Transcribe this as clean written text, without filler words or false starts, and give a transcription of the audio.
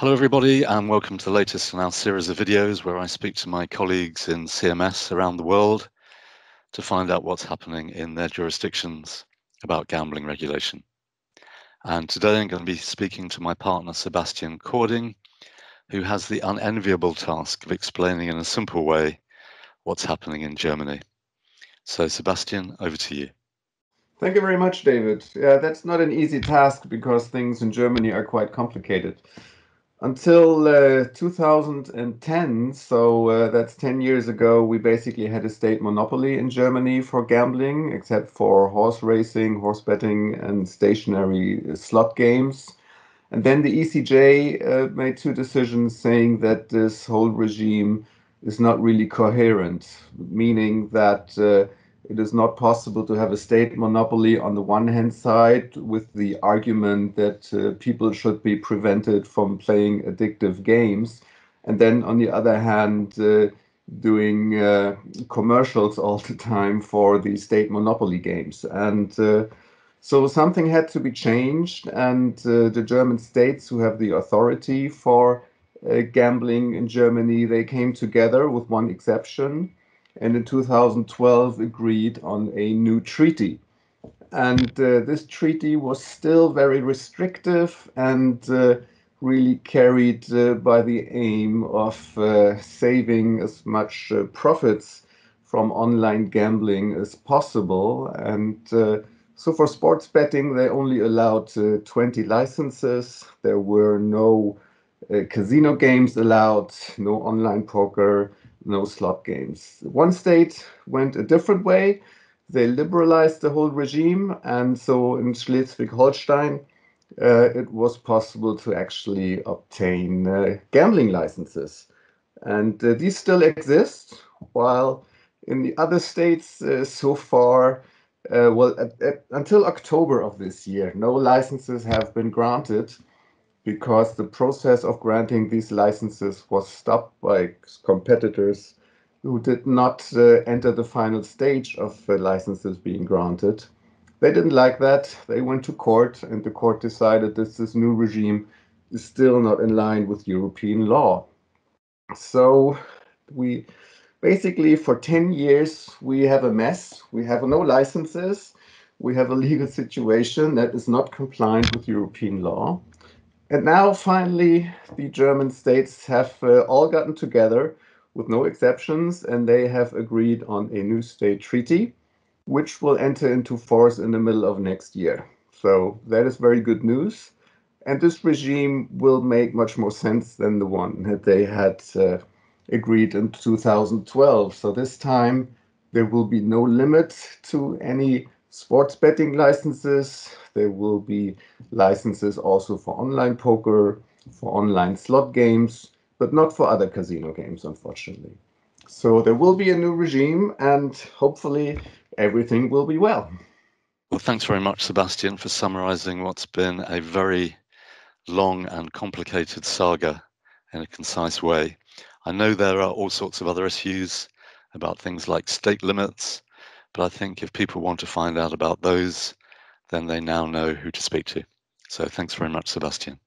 Hello everybody and welcome to the latest in our series of videos where I speak to my colleagues in CMS around the world to find out what's happening in their jurisdictions about gambling regulation. And today I'm going to be speaking to my partner Sebastian Cording, who has the unenviable task of explaining in a simple way what's happening in Germany. So Sebastian, over to you. Thank you very much, David. Yeah, that's not an easy task because things in Germany are quite complicated. Until 2010, so that's 10 years ago, we basically had a state monopoly in Germany for gambling, except for horse racing, horse betting, and stationary slot games. And then the ECJ made two decisions saying that this whole regime is not really coherent, meaning that it is not possible to have a state monopoly on the one hand side with the argument that people should be prevented from playing addictive games, and then on the other hand, doing commercials all the time for the state monopoly games. And so something had to be changed, and the German states who have the authority for gambling in Germany, they came together with one exception, and in 2012 agreed on a new treaty. And this treaty was still very restrictive and really carried by the aim of saving as much profits from online gambling as possible. And so for sports betting, they only allowed 20 licenses. There were no casino games allowed, no online poker, no slot games. One state went a different way. They liberalized the whole regime, and so in Schleswig-Holstein, it was possible to actually obtain gambling licenses. And these still exist, while in the other states, so far, until October of this year, no licenses have been granted because the process of granting these licenses was stopped by competitors who did not enter the final stage of licenses being granted. They didn't like that. They went to court, and the court decided that this new regime is still not in line with European law. So we basically, for 10 years, we have a mess. We have no licenses. We have a legal situation that is not compliant with European law. And now, finally, the German states have all gotten together with no exceptions, and they have agreed on a new state treaty, which will enter into force in the middle of next year. So that is very good news. And this regime will make much more sense than the one that they had agreed in 2012. So this time, there will be no limit to any sports betting licenses. There will be licenses also for online poker, for online slot games, but not for other casino games, unfortunately. So there will be a new regime, and hopefully everything will be well. Well, thanks very much, Sebastian, for summarizing what's been a very long and complicated saga in a concise way. I know there are all sorts of other issues about things like state limits, but I think if people want to find out about those, then they now know who to speak to. So thanks very much, Sebastian.